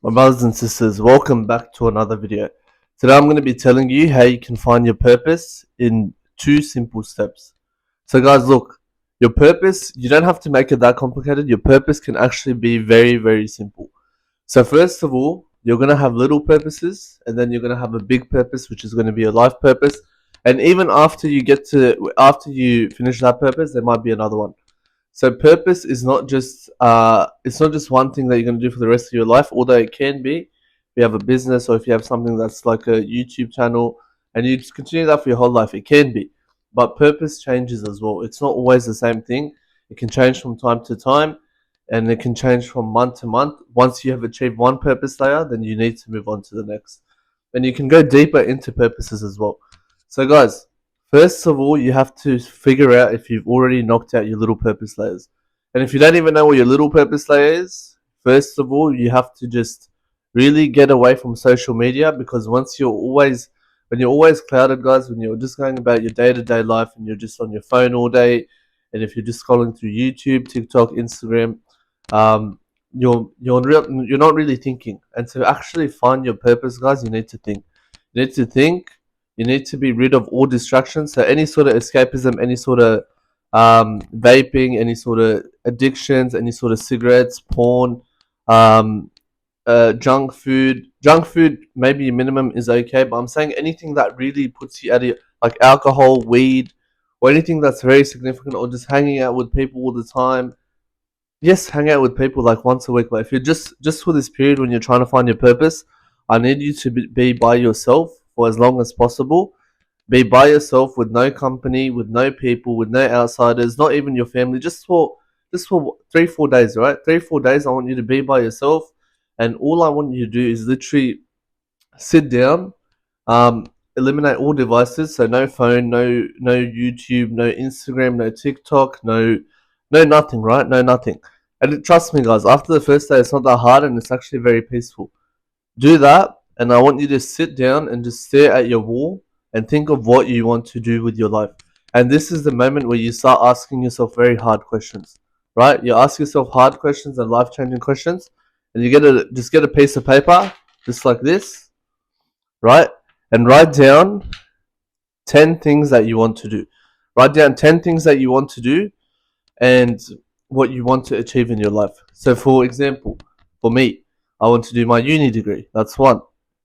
My brothers and sisters, welcome back to another video. Today I'm going to be telling you how you can find your purpose in 2 simple steps. So guys, look, your purpose, you don't have to make it that complicated. Your purpose can actually be very, very simple. So first of all, you're going to have little purposes, and then you're going to have a big purpose, which is going to be a life purpose. And even after you finish that purpose, there might be another one. So purpose is not just it's not just one thing that you're going to do for the rest of your life, although it can be. If you have a business or if you have something that's like a YouTube channel and you just continue that for your whole life, it can be. But purpose changes as well. It's not always the same thing. It can change from time to time and it can change from month to month. Once you have achieved one purpose layer, then you need to move on to the next. And you can go deeper into purposes as well. So guys, first of all, you have to figure out if you've already knocked out your little purpose layers. And if you don't even know what your little purpose layer is, first of all, you have to just really get away from social media, because when you're always clouded, guys, when you're just going about your day to day life and you're just on your phone all day, and if you're just scrolling through YouTube, TikTok, Instagram, um, you're not really thinking. And to actually find your purpose, guys, you need to think. You need to think, you need to be rid of all distractions. So any sort of escapism, any sort of vaping, any sort of addictions, any sort of cigarettes, porn, um, junk food. Junk food, maybe minimum is okay, but I'm saying anything that really puts you at it, like alcohol, weed, or anything that's very significant, or just hanging out with people all the time. Yes, hang out with people like once a week, but if you're just for this period when you're trying to find your purpose, I need you to be by yourself for as long as possible. Be by yourself with no company, with no people, with no outsiders, not even your family. Just for 3 4 days, right? 3 4 days. I want you to be by yourself, and all I want you to do is literally sit down, um, eliminate all devices. So no phone, no YouTube, no Instagram, no TikTok, no nothing, right? No nothing. And trust me, guys. After the first day, it's not that hard, and it's actually very peaceful. Do that, and I want you to sit down and just stare at your wall and think of what you want to do with your life. And this is the moment where you start asking yourself very hard questions, right? You ask yourself hard questions and life changing questions, and you get a piece of paper, just like this, right? And write down 10 things that you want to do. Write down 10 things that you want to do and what you want to achieve in your life. So, for example, for me, I want to do my uni degree. That's one.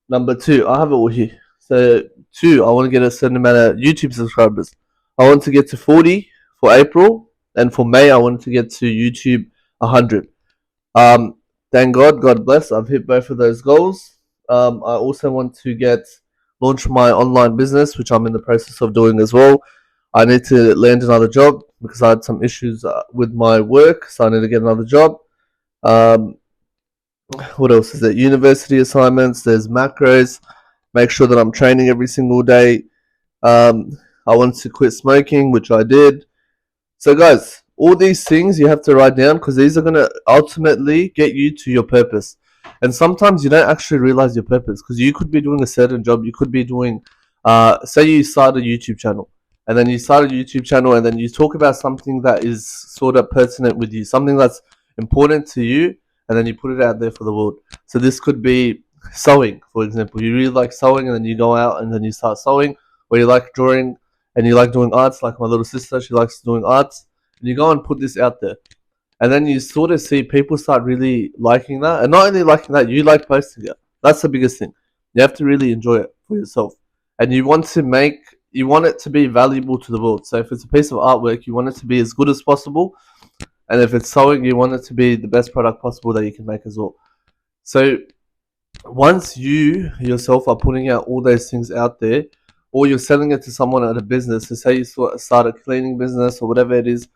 Number two, I have it all here. So, two, I want to get a certain amount of YouTube subscribers. I want to get to 40 for April, and for May, I want to get to YouTube 100. Um, Thank God, God bless, I've hit both of those goals. I also want to launch my online business, which I'm in the process of doing as well. I need to land another job because I had some issues with my work, so I need to get another job. Um, what else is there? University assignments. There's macros. Make sure that I'm training every single day. Um, I want to quit smoking, which I did. So, guys, all these things you have to write down because these are going to ultimately get you to your purpose. And sometimes you don't actually realize your purpose because you could be doing a certain job. You could be doing, say, you start a YouTube channel, and then you start a YouTube channel, and then you talk about something that is sort of pertinent with you, something that's important to you, and then you put it out there for the world. So, this could be sewing, for example. You really like sewing, and then you go out and then you start sewing, or you like drawing and you like doing arts, like my little sister, she likes doing arts, and you go and put this out there. And then you sort of see people start really liking that. And not only liking that, you like posting it. That's the biggest thing. You have to really enjoy it for yourself. And you want it to be valuable to the world. So if it's a piece of artwork, you want it to be as good as possible. And if it's sewing, you want it to be the best product possible that you can make as well. So once you yourself are putting out all those things out there, or you're selling it to someone at a business, so say you start a cleaning business or whatever it is,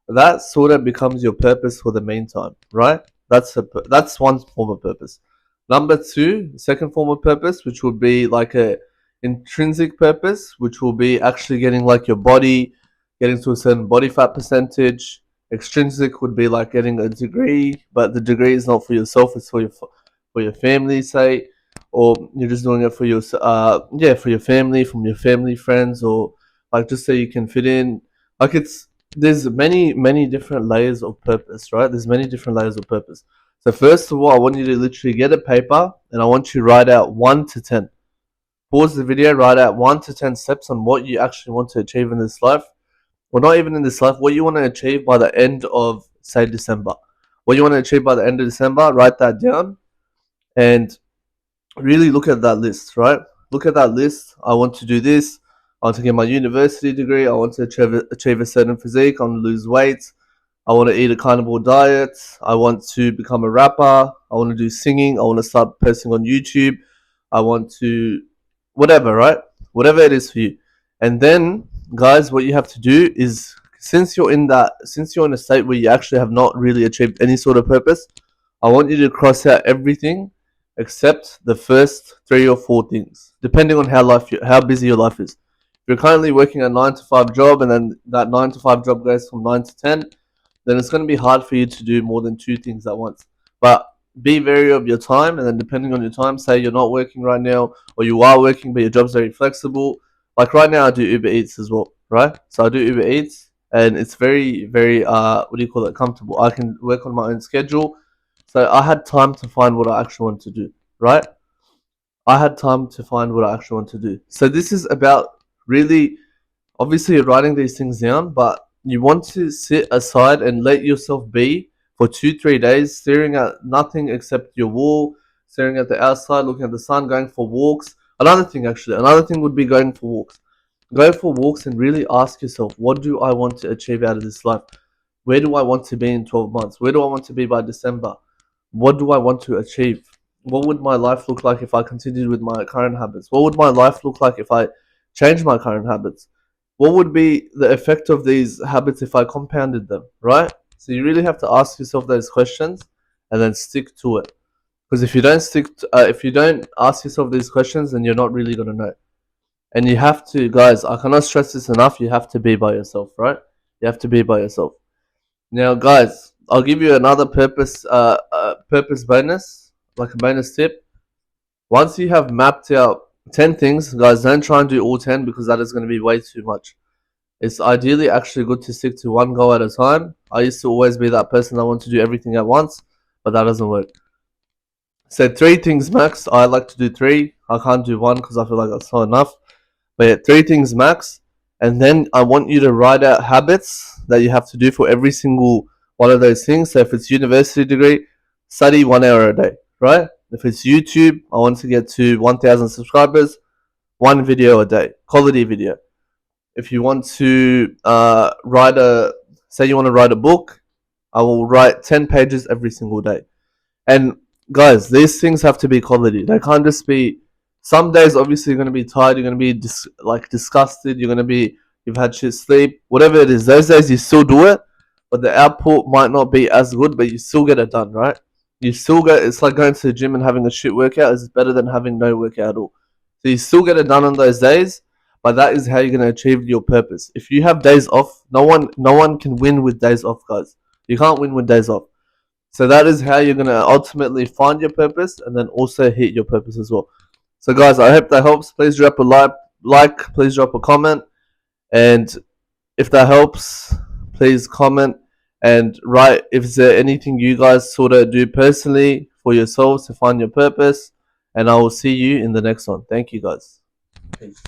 that sort of becomes your purpose for the meantime, right? That's one form of purpose. Number two, second form of purpose, which would be like a intrinsic purpose, which will be actually getting like your body, getting to a certain body fat percentage. Extrinsic would be like getting a degree, but the degree is not for yourself; it's for your family, say, or you're just doing it for for your family, from your family, friends, or like just so you can fit in. Like there's many different layers of purpose, right? There's many different layers of purpose. So first of all, I want you to literally get a paper and I want you to write out 1 to 10. Pause the video, write out 1 to 10 steps on what you actually want to achieve in this life. Well, not even in this life, what you want to achieve by the end of, say, December. What you want to achieve by the end of December, write that down and really look at that list, right? Look at that list. I want to do this. I want to get my university degree. I want to achieve a certain physique. I want to lose weight. I want to eat a carnivore diet. I want to become a rapper. I want to do singing. I want to start posting on YouTube. I want to, whatever, right? Whatever it is for you. And then, guys, what you have to do is, since you're in a state where you actually have not really achieved any sort of purpose, I want you to cross out everything except the first 3 or 4 things, depending on how busy your life is. If you're currently working a 9 to 5 job and then that 9 to 5 job goes from 9 to 10, then it's going to be hard for you to do more than 2 things at once. But be wary of your time, and then depending on your time, say you're not working right now, or you are working but your job's very flexible. Like right now, I do Uber Eats as well, right? So I do Uber Eats, and it's very, very comfortable. I can work on my own schedule. So I had time to find what I actually want to do, right? I had time to find what I actually want to do. So this is about really, obviously you're writing these things down, but you want to sit aside and let yourself be for 2-3 days, staring at nothing except your wall, staring at the outside, looking at the sun, going for walks. Another thing would be going for walks. Go for walks and really ask yourself, what do I want to achieve out of this life? Where do I want to be in 12 months? Where do I want to be by December? What do I want to achieve? What would my life look like if I continued with my current habits? What would my life look like if I changed my current habits? What would be the effect of these habits if I compounded them, right? So you really have to ask yourself those questions and then stick to it. Because if you don't ask yourself these questions, then you're not really gonna know. And you have to, guys, I cannot stress this enough. You have to be by yourself, right? You have to be by yourself. Now, guys, I'll give you another purpose bonus, like a bonus tip. Once you have mapped out 10 things, guys, don't try and do all 10 because that is going to be way too much. It's ideally actually good to stick to one goal at a time. I used to always be that person that wants to do everything at once, but that doesn't work. So 3 things max. I like to do 3. I can't do 1 because I feel like that's not enough. But yeah, 3 things max. And then I want you to write out habits that you have to do for every single one of those things. So if it's university degree, study 1 hour a day, right? If it's YouTube, I want to get to 1,000 subscribers, 1 video a day, quality video. If you want to say you want to write a book, I will write 10 pages every single day. And guys, these things have to be quality. They can't just be. Some days, obviously, you're gonna be tired. You're gonna be disgusted. You've had shit sleep. Whatever it is, those days you still do it, but the output might not be as good. But you still get it done, right? You still get. It's like going to the gym and having a shit workout is better than having no workout at all. So you still get it done on those days. But that is how you're gonna achieve your purpose. If you have days off, no one can win with days off, guys. You can't win with days off. So that is how you're gonna ultimately find your purpose and then also hit your purpose as well. So guys, I hope that helps. Please drop a please drop a comment, and if that helps, please comment and write if there anything you guys sort of do personally for yourselves to find your purpose. And I will see you in the next one. Thank you guys. Peace.